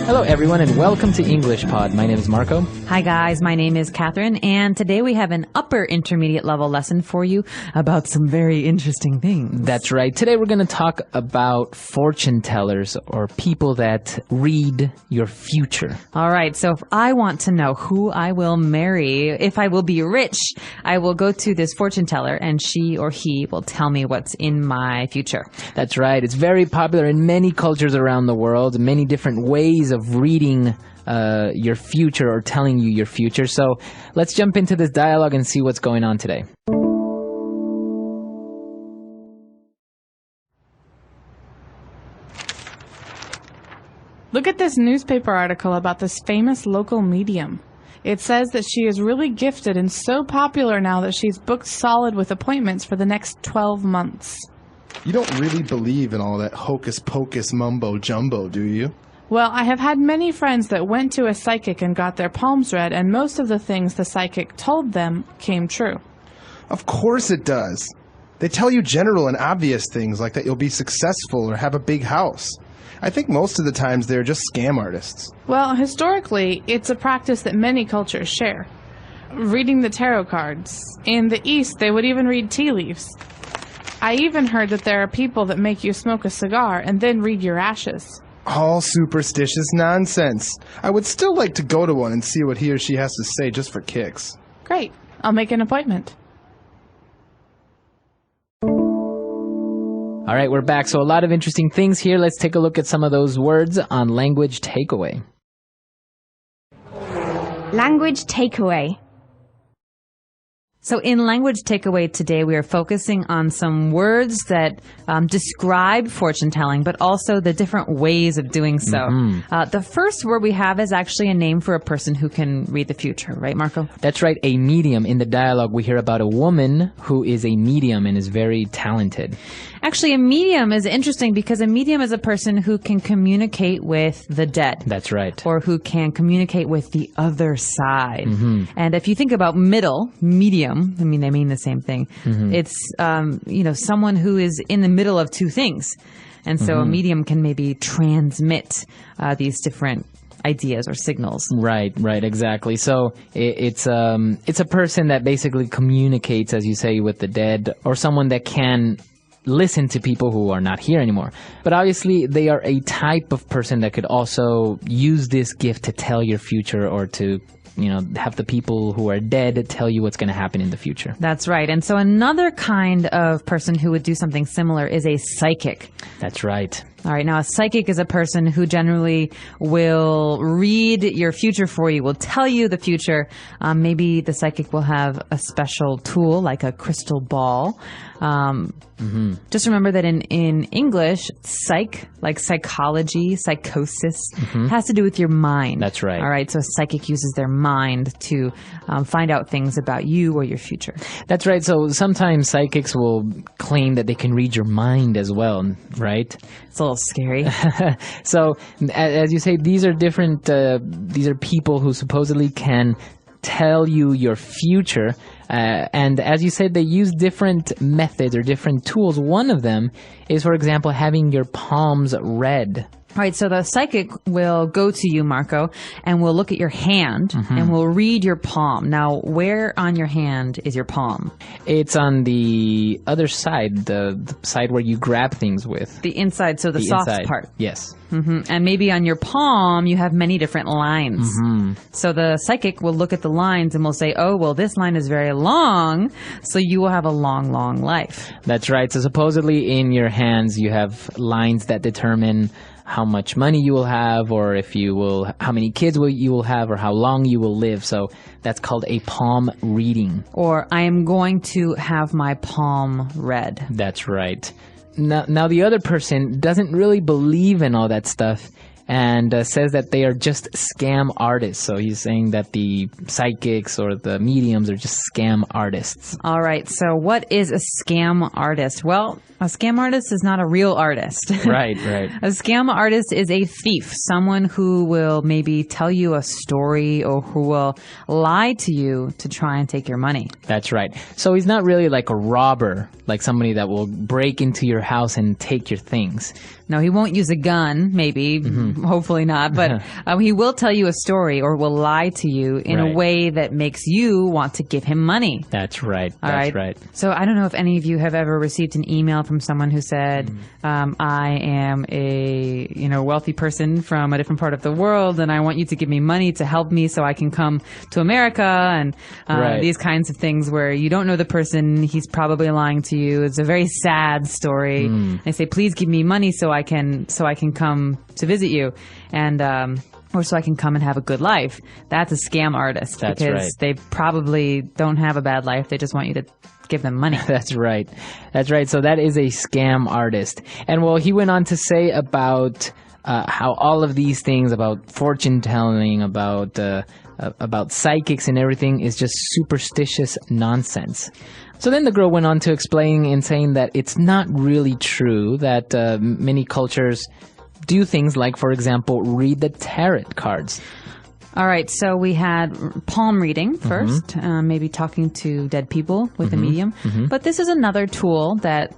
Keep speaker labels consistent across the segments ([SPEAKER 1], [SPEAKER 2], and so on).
[SPEAKER 1] Hello, everyone, and welcome to englishpod. My name is Marco.
[SPEAKER 2] Hi, guys. My name is Catherine, and today we have an upper intermediate level lesson for you about some very interesting things.
[SPEAKER 1] That's right. Today we're going to talk about fortune tellers, or people that read your future.
[SPEAKER 2] All right. So if I want to know who I will marry, if I will be rich, I will go to this fortune teller, and she or he will tell me what's in my future.
[SPEAKER 1] That's right. It's very popular in many cultures around the world, many different ways of reading your future or telling you your future. So let's jump into this dialogue and see what's going on today.
[SPEAKER 3] Look at this newspaper article about this famous local medium. It says that she is really gifted and so popular now that she's booked solid with appointments for the next 12 months.
[SPEAKER 4] You don't really believe in all that hocus-pocus mumbo-jumbo, do you?
[SPEAKER 3] Well, I have had many friends that went to a psychic and got their palms read, and most of the things the psychic told them came true.
[SPEAKER 4] Of course it does. They tell you general and obvious things like that you'll be successful or have a big house. I think most of the times they're just scam artists.
[SPEAKER 3] Well, historically, it's a practice that many cultures share. Reading the tarot cards. In the East, they would even read tea leaves. I even heard that there are people that make you smoke a cigar and then read your ashes.
[SPEAKER 4] All superstitious nonsense. I would still like to go to one and see what he or she has to say just for kicks.
[SPEAKER 3] Great. I'll make an appointment.
[SPEAKER 1] All right, we're back. So a lot of interesting things here. Let's take a look at some of those words on language takeaway.
[SPEAKER 5] Language takeaway.
[SPEAKER 2] So in language takeaway today, we are focusing on some words that describe fortune telling, but also the different ways of doing so. Mm-hmm. The first word we have is actually a name for a person who can read the future, right, Marco?
[SPEAKER 1] That's right, a medium. In the dialogue, we hear about a woman who is a medium and is very talented.
[SPEAKER 2] Actually, a medium is interesting because a medium is a person who can communicate with the dead.
[SPEAKER 1] That's right.
[SPEAKER 2] Or who can communicate with the other side.
[SPEAKER 1] Mm-hmm.
[SPEAKER 2] And if you think about medium, I mean, they mean the same thing. Mm-hmm. It's, someone who is in the middle of two things. And so a medium can maybe transmit these different ideas or signals.
[SPEAKER 1] Right, exactly. So it's a person that basically communicates, as you say, with the dead, or someone that can listen to people who are not here anymore. But obviously, they are a type of person that could also use this gift to tell your future, or to have the people who are dead tell you what's going to happen in the future.
[SPEAKER 2] That's right. And so another kind of person who would do something similar is a psychic.
[SPEAKER 1] That's right.
[SPEAKER 2] All right. Now, a psychic is a person who generally will read your future for you, will tell you the future. Maybe the psychic will have a special tool like a crystal ball. Just remember that in English, psych, like psychology, psychosis, has to do with your mind.
[SPEAKER 1] That's right.
[SPEAKER 2] All right. So a psychic uses their mind to find out things about you or your future.
[SPEAKER 1] That's right. So sometimes psychics will claim that they can read your mind as well, right?
[SPEAKER 2] It's a little scary.
[SPEAKER 1] So as you say, these are different, these are people who supposedly can tell you your future. And as you said, they use different methods or different tools. One of them is, for example, having your palms read.
[SPEAKER 2] All right, so the psychic will go to you, Marco, and will look at your hand and will read your palm. Now, where on your hand is your palm?
[SPEAKER 1] It's on the other side, the side where you grab things with.
[SPEAKER 2] The inside, so the soft
[SPEAKER 1] inside
[SPEAKER 2] part.
[SPEAKER 1] Yes.
[SPEAKER 2] And maybe on your palm, you have many different lines. So the psychic will look at the lines and will say, oh, well, this line is very long, so you will have a long, long life.
[SPEAKER 1] That's right. So supposedly in your hands, you have lines that determine how much money you will have, or how many kids you will have, or how long you will live. So that's called a palm reading.
[SPEAKER 2] Or I am going to have my palm read.
[SPEAKER 1] That's right. Now the other person doesn't really believe in all that stuff, and says that they are just scam artists. So he's saying that the psychics or the mediums are just scam artists.
[SPEAKER 2] All right. So what is a scam artist? Well, a scam artist is not a real artist.
[SPEAKER 1] Right.
[SPEAKER 2] A scam artist is a thief, someone who will maybe tell you a story or who will lie to you to try and take your money.
[SPEAKER 1] That's right. So he's not really like a robber, like somebody that will break into your house and take your things.
[SPEAKER 2] No, he won't use a gun, maybe. hopefully not. But he will tell you a story or will lie to you in a way that makes you want to give him money.
[SPEAKER 1] That's right.
[SPEAKER 2] That's right. So I don't know if any of you have ever received an email from someone who said, I am a wealthy person from a different part of the world, and I want you to give me money to help me so I can come to America, and these kinds of things where you don't know the person, he's probably lying to you. It's a very sad story. They say, please give me money so I can come to visit you, and or so I can come and have a good life. That's a scam artist.
[SPEAKER 1] That's
[SPEAKER 2] because they probably don't have a bad life. They just want you to give them money.
[SPEAKER 1] That's right. So that is a scam artist. And well, he went on to say about how all of these things, about fortune telling, about psychics and everything, is just superstitious nonsense. So then the girl went on to explain and saying that it's not really true, that many cultures do things like, for example, read the tarot cards.
[SPEAKER 2] All right, so we had palm reading first, maybe talking to dead people with a medium. But this is another tool that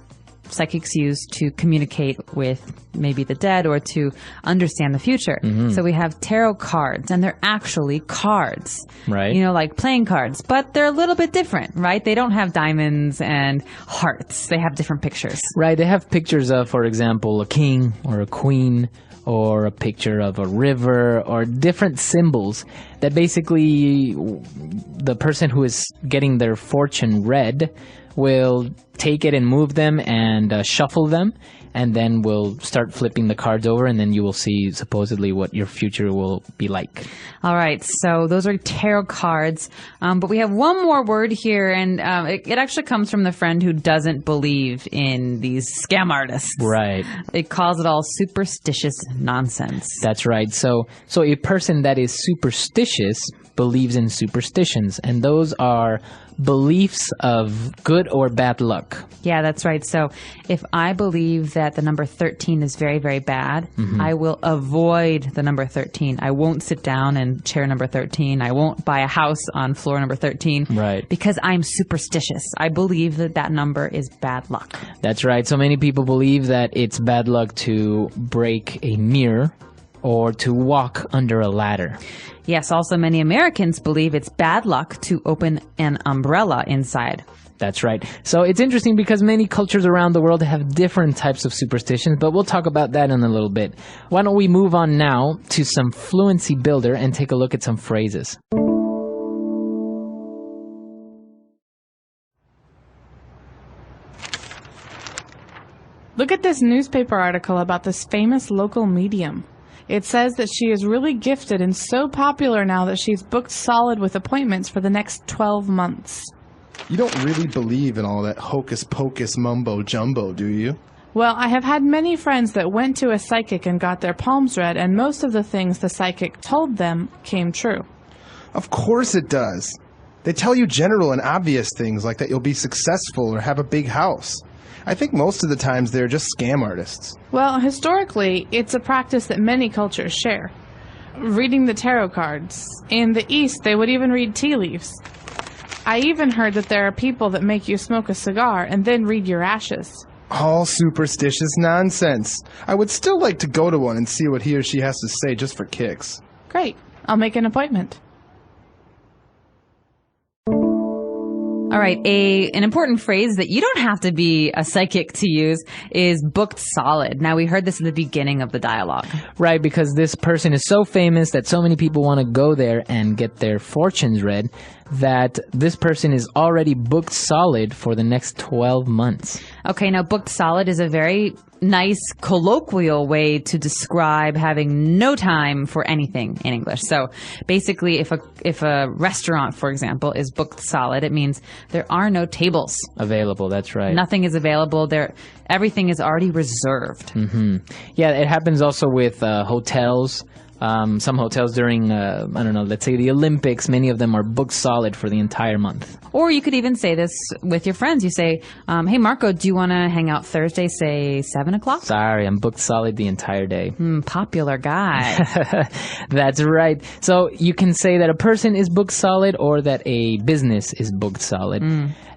[SPEAKER 2] psychics use to communicate with maybe the dead or to understand the future. So we have tarot cards, and they're actually cards.
[SPEAKER 1] Right.
[SPEAKER 2] Like playing cards, but they're a little bit different, right? They don't have diamonds and hearts. They have different pictures.
[SPEAKER 1] Right. They have pictures of, for example, a king or a queen, or a picture of a river, or different symbols that basically the person who is getting their fortune read will take it and move them and shuffle them, and then we'll start flipping the cards over, and then you will see supposedly what your future will be like.
[SPEAKER 2] All right, so those are tarot cards, but we have one more word here, and it actually comes from the friend who doesn't believe in these scam artists.
[SPEAKER 1] Right.
[SPEAKER 2] It calls it all superstitious nonsense.
[SPEAKER 1] That's right. So a person that is superstitious believes in superstitions, and those are beliefs of good or bad luck.
[SPEAKER 2] Yeah, that's right. So if I believe that the number 13 is very, very bad, I will avoid the number 13. I won't sit down in chair number 13. I won't buy a house on floor number 13.
[SPEAKER 1] Right.
[SPEAKER 2] Because I'm superstitious. I believe that number is bad luck.
[SPEAKER 1] That's right. So many people believe that it's bad luck to break a mirror or to walk under a ladder.
[SPEAKER 2] Yes, also many Americans believe it's bad luck to open an umbrella inside.
[SPEAKER 1] That's right. So it's interesting because many cultures around the world have different types of superstitions, but we'll talk about that in a little bit. Why don't we move on now to some Fluency Builder and take a look at some phrases.
[SPEAKER 3] Look at this newspaper article about this famous local medium. It says that she is really gifted and so popular now that she's booked solid with appointments for the next 12 months.
[SPEAKER 4] You don't really believe in all that hocus-pocus mumbo-jumbo, do you?
[SPEAKER 3] Well, I have had many friends that went to a psychic and got their palms read, and most of the things the psychic told them came true.
[SPEAKER 4] Of course it does. They tell you general and obvious things like that you'll be successful or have a big house. I think most of the times they're just scam artists.
[SPEAKER 3] Well, historically, it's a practice that many cultures share. Reading the tarot cards. In the East, they would even read tea leaves. I even heard that there are people that make you smoke a cigar and then read your ashes.
[SPEAKER 4] All superstitious nonsense. I would still like to go to one and see what he or she has to say just for kicks.
[SPEAKER 3] Great. I'll make an appointment.
[SPEAKER 2] All right, an important phrase that you don't have to be a psychic to use is booked solid. Now, we heard this at the beginning of the dialogue.
[SPEAKER 1] Right, because this person is so famous that so many people want to go there and get their fortunes read that this person is already booked solid for the next 12 months.
[SPEAKER 2] Okay, now booked solid is a very nice colloquial way to describe having no time for anything in English. So basically, if a restaurant, for example, is booked solid, it means there are no tables
[SPEAKER 1] available. That's right.
[SPEAKER 2] Nothing is available. Everything is already reserved.
[SPEAKER 1] Yeah, it happens also with hotels. Some hotels during, I don't know, let's say the Olympics, many of them are booked solid for the entire month.
[SPEAKER 2] Or you could even say this with your friends. You say, hey, Marco, do you want to hang out Thursday, say 7 o'clock?
[SPEAKER 1] Sorry, I'm booked solid the entire day.
[SPEAKER 2] Popular guy.
[SPEAKER 1] That's right. So you can say that a person is booked solid or that a business is booked solid.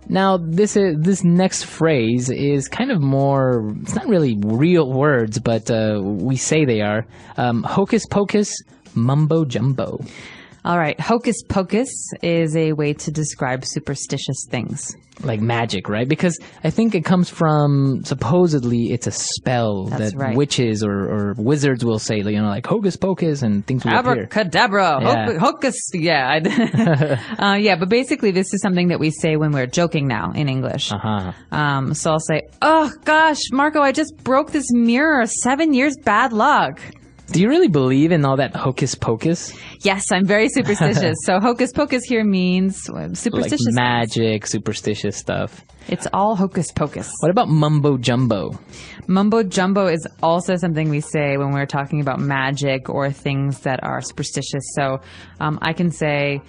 [SPEAKER 1] Now, this next phrase is kind of more, it's not really real words, but we say they are. Hocus pocus, mumbo jumbo.
[SPEAKER 2] All right. Hocus pocus is a way to describe superstitious things.
[SPEAKER 1] Like magic, right? Because I think it comes from, supposedly, it's a spell
[SPEAKER 2] That's
[SPEAKER 1] that
[SPEAKER 2] right.
[SPEAKER 1] witches or wizards will say, you know, like hocus pocus and things will appear.
[SPEAKER 2] Abracadabra.
[SPEAKER 1] Yeah.
[SPEAKER 2] Hocus. Yeah. Yeah, but basically this is something that we say when we're joking now in English. So I'll say, oh gosh, Marco, I just broke this mirror. 7 years bad luck.
[SPEAKER 1] Do you really believe in all that hocus pocus?
[SPEAKER 2] Yes, I'm very superstitious. So hocus pocus here means superstitious.
[SPEAKER 1] Like magic, superstitious stuff.
[SPEAKER 2] It's all hocus pocus.
[SPEAKER 1] What about mumbo jumbo?
[SPEAKER 2] Mumbo jumbo is also something we say when we're talking about magic or things that are superstitious. So I can say,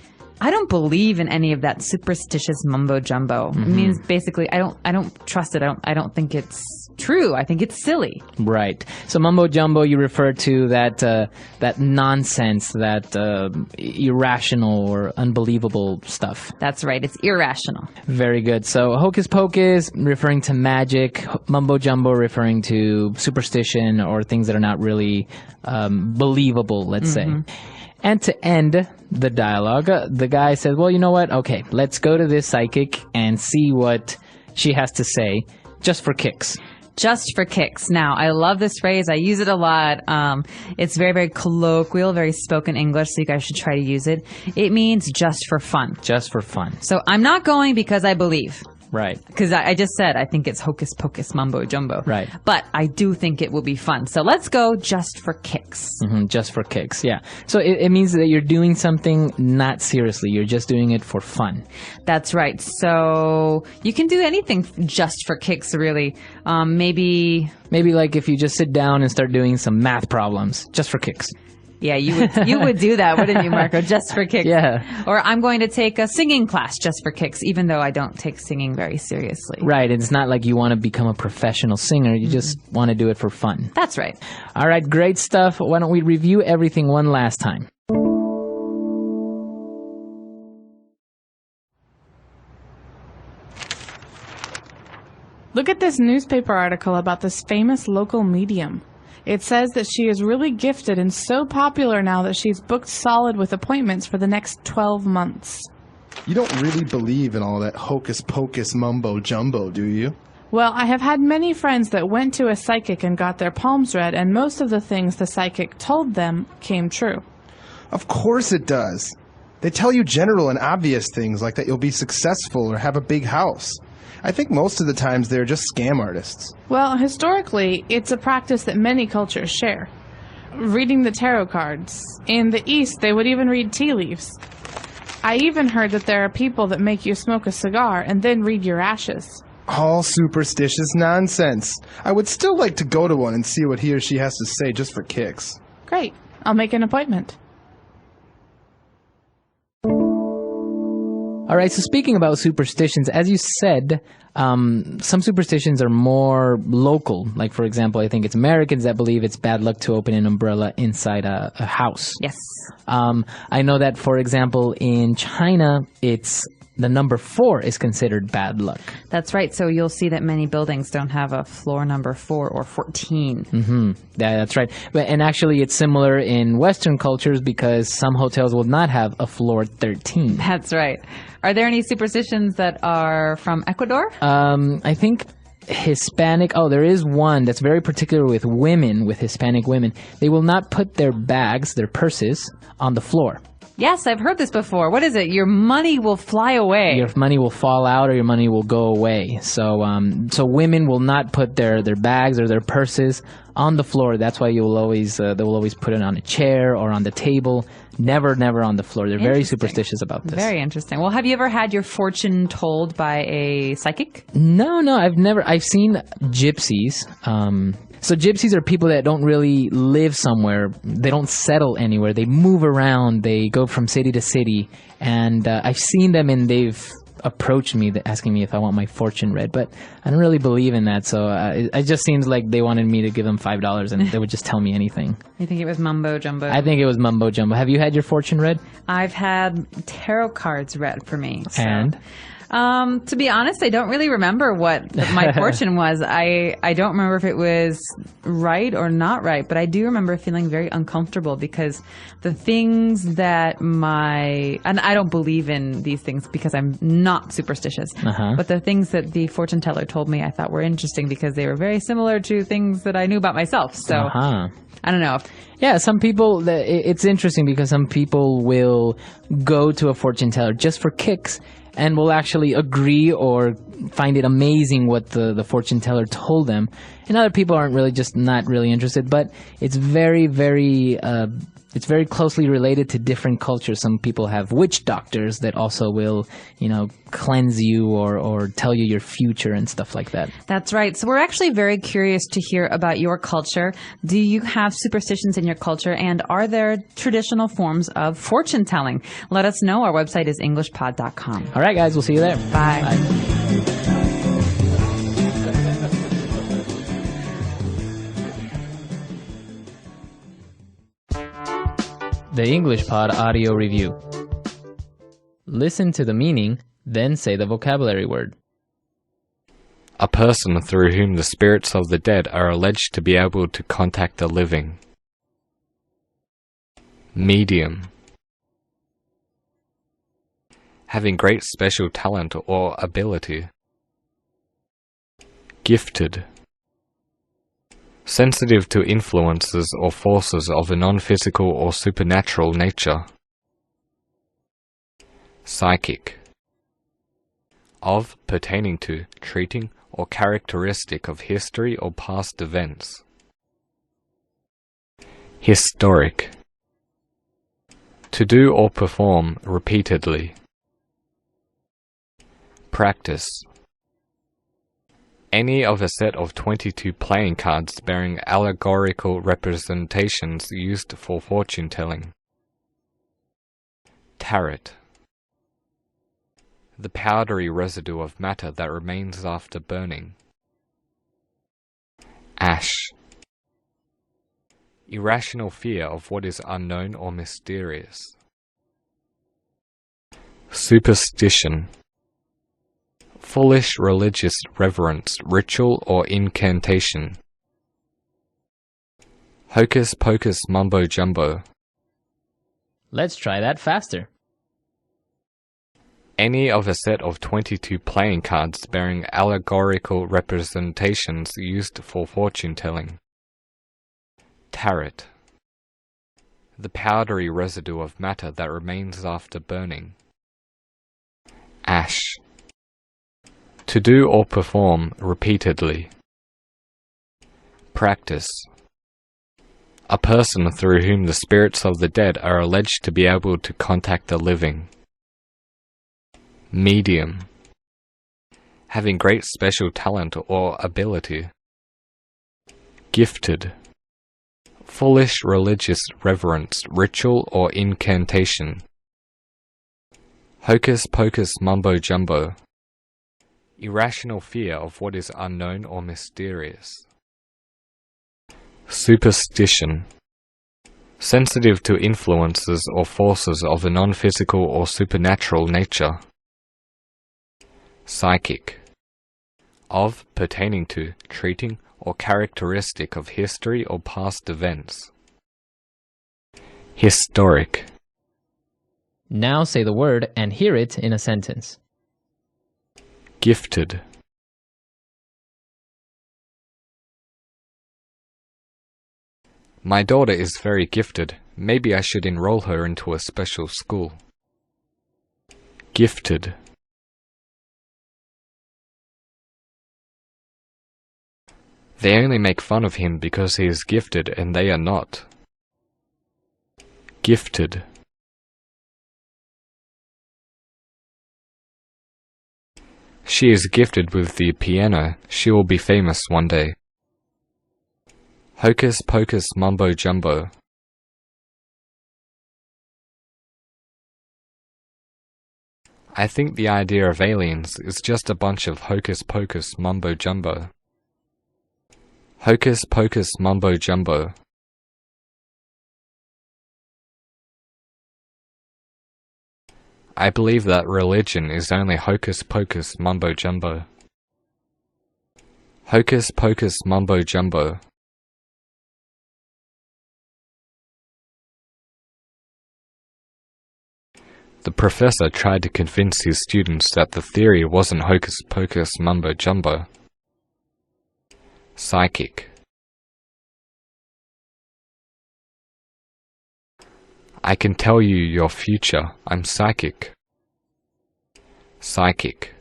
[SPEAKER 2] I don't believe in any of that superstitious mumbo jumbo. It means basically I don't trust it. I don't think it's true. I think it's silly.
[SPEAKER 1] Right. So mumbo jumbo, you refer to that nonsense, that irrational or unbelievable stuff.
[SPEAKER 2] That's right. It's irrational.
[SPEAKER 1] Very good. So hocus pocus, referring to magic. Mumbo jumbo, referring to superstition or things that are not really believable, let's say. And to end the dialogue, the guy said, well, you know what? Okay, let's go to this psychic and see what she has to say, just for kicks.
[SPEAKER 2] Just for kicks. Now, I love this phrase. I use it a lot. It's very, very colloquial, very spoken English, so you guys should try to use it. It means just for fun.
[SPEAKER 1] Just for fun.
[SPEAKER 2] So I'm not going because I believe.
[SPEAKER 1] Right.
[SPEAKER 2] Because I just said I think it's hocus pocus mumbo jumbo.
[SPEAKER 1] Right.
[SPEAKER 2] But I do think it will be fun. So let's go just for kicks.
[SPEAKER 1] Just for kicks, yeah. So it means that you're doing something not seriously. You're just doing it for fun.
[SPEAKER 2] That's right. So you can do anything just for kicks, really. Maybe
[SPEAKER 1] like if you just sit down and start doing some math problems, just for kicks.
[SPEAKER 2] Yeah, you would do that, wouldn't you, Marco? Just for kicks.
[SPEAKER 1] Yeah.
[SPEAKER 2] Or I'm going to take a singing class just for kicks, even though I don't take singing very seriously.
[SPEAKER 1] Right. It's not like you want to become a professional singer. You just want to do it for fun.
[SPEAKER 2] That's right.
[SPEAKER 1] All right. Great stuff. Why don't we review everything one last time?
[SPEAKER 3] Look at this newspaper article about this famous local medium. It says that she is really gifted and so popular now that she's booked solid with appointments for the next 12 months.
[SPEAKER 4] You don't really believe in all that hocus pocus mumbo jumbo, do you?
[SPEAKER 3] Well, I have had many friends that went to a psychic and got their palms read, and most of the things the psychic told them came true.
[SPEAKER 4] Of course it does. They tell you general and obvious things like that you'll be successful or have a big house. I think most of the times they're just scam artists.
[SPEAKER 3] Well, historically, it's a practice that many cultures share. Reading the tarot cards. In the East, they would even read tea leaves. I even heard that there are people that make you smoke a cigar and then read your ashes.
[SPEAKER 4] All superstitious nonsense. I would still like to go to one and see what he or she has to say just for kicks.
[SPEAKER 3] Great. I'll make an appointment.
[SPEAKER 1] All right, so speaking about superstitions, as you said, some superstitions are more local. Like, for example, I think it's Americans that believe it's bad luck to open an umbrella inside a house.
[SPEAKER 2] Yes.
[SPEAKER 1] I know that, for example, in China, it's the number 4 is considered bad luck.
[SPEAKER 2] That's right. So you'll see that many buildings don't have a floor number 4 or 14.
[SPEAKER 1] Yeah, that's right. And actually, it's similar in Western cultures because some hotels will not have a floor 13.
[SPEAKER 2] That's right. Are there any superstitions that are from Ecuador?
[SPEAKER 1] I think Hispanic. Oh, there is one that's very particular with women, with Hispanic women. They will not put their bags, their purses, on the floor.
[SPEAKER 2] Yes, I've heard this before. What is it? Your money will fly away.
[SPEAKER 1] Your money will fall out or your money will go away. So so women will not put their bags or their purses on the floor. That's why they will always put it on a chair or on the table. Never on the floor. They're very superstitious about this.
[SPEAKER 2] Very interesting. Well, have you ever had your fortune told by a psychic?
[SPEAKER 1] No, I've never. I've seen gypsies. So gypsies are people that don't really live somewhere. They don't settle anywhere. They move around. They go from city to city. And I've seen them, and they've approached me asking me if I want my fortune read. But I don't really believe in that. So it just seems like they wanted me to give them $5 and they would just tell me anything.
[SPEAKER 2] You think it was mumbo jumbo?
[SPEAKER 1] I think it was mumbo jumbo. Have you had your fortune read?
[SPEAKER 2] I've had tarot cards read for me. So.
[SPEAKER 1] And?
[SPEAKER 2] To be honest, I don't really remember what my fortune was. I don't remember if it was right or not right, but I do remember feeling very uncomfortable because the things that and I don't believe in these things because I'm not superstitious, but the things that the fortune teller told me I thought were interesting because they were very similar to things that I knew about myself. So I don't know.
[SPEAKER 1] Yeah, some people, it's interesting because some people will go to a fortune teller just for kicks and will actually agree or find it amazing what the fortune teller told them. And other people aren't really, just not really interested. But it's very, very it's very closely related to different cultures. Some people have witch doctors that also will, cleanse you or tell you your future and stuff like that.
[SPEAKER 2] That's right. So we're actually very curious to hear about your culture. Do you have superstitions in your culture? And are there traditional forms of fortune telling? Let us know. Our website is englishpod.com.
[SPEAKER 1] All right, guys. We'll see you there.
[SPEAKER 2] Bye.
[SPEAKER 1] Bye. The English Pod audio review. Listen to the meaning, then say the vocabulary word.
[SPEAKER 6] A person through whom the spirits of the dead are alleged to be able to contact the living. Medium. Having great special talent or ability. Gifted. Sensitive to influences or forces of a non-physical or supernatural nature. Psychic. Of, pertaining to, treating, or characteristic of history or past events. Historic. To do or perform repeatedly. Practice. Any of a set of 22 playing cards bearing allegorical representations used for fortune telling. Tarot. The powdery residue of matter that remains after burning. Ash. Irrational fear of what is unknown or mysterious. Superstition. Foolish religious reverence, ritual or incantation. Hocus pocus mumbo jumbo.
[SPEAKER 1] Let's try that faster.
[SPEAKER 6] Any of a set of 22 playing cards bearing allegorical representations used for fortune telling. Tarot. The powdery residue of matter that remains after burning. Ash. To do or perform repeatedly. Practice. A person through whom the spirits of the dead are alleged to be able to contact the living. Medium. Having great special talent or ability. Gifted. Foolish religious reverence, ritual or incantation. Hocus pocus mumbo jumbo. Irrational fear of what is unknown or mysterious. Superstition. Sensitive to influences or forces of a non-physical or supernatural nature. Psychic. Of, pertaining to, treating, or characteristic of history or past events. Historic.
[SPEAKER 1] Now say the word and hear it in a sentence.
[SPEAKER 6] Gifted. My daughter is very gifted. Maybe I should enroll her into a special school. Gifted. They only make fun of him because he is gifted and they are not. Gifted. She is gifted with the piano. She will be famous one day. Hocus pocus mumbo jumbo. I think the idea of aliens is just a bunch of hocus pocus mumbo jumbo. Hocus pocus mumbo jumbo. I believe that religion is only hocus pocus mumbo jumbo. Hocus pocus mumbo jumbo. The professor tried to convince his students that the theory wasn't hocus pocus mumbo jumbo. Psychic. I can tell you your future. I'm psychic. Psychic.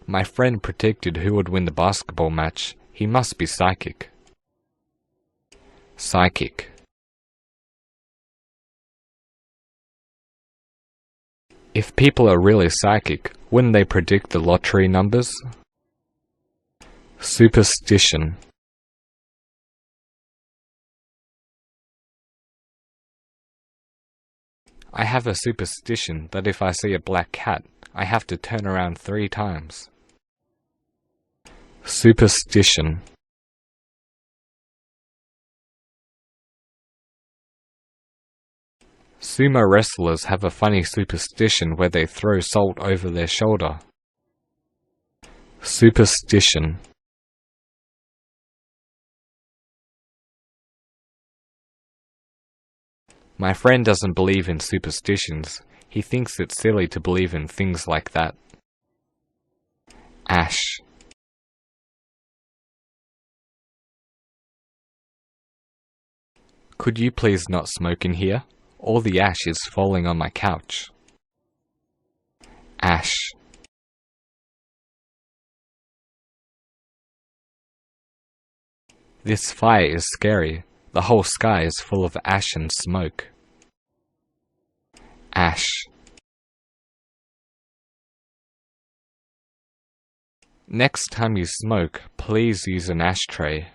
[SPEAKER 6] My friend predicted who would win the basketball match. He must be psychic. Psychic. If people are really psychic, wouldn't they predict the lottery numbers? Superstition. I have a superstition that if I see a black cat, I have to turn around 3 times. Superstition. Sumo wrestlers have a funny superstition where they throw salt over their shoulder. Superstition. My friend doesn't believe in superstitions. He thinks it's silly to believe in things like that. Ash. Could you please not smoke in here? All the ash is falling on my couch. Ash. This fire is scary. The whole sky is full of ash and smoke. Ash. Next time you smoke, please use an ashtray.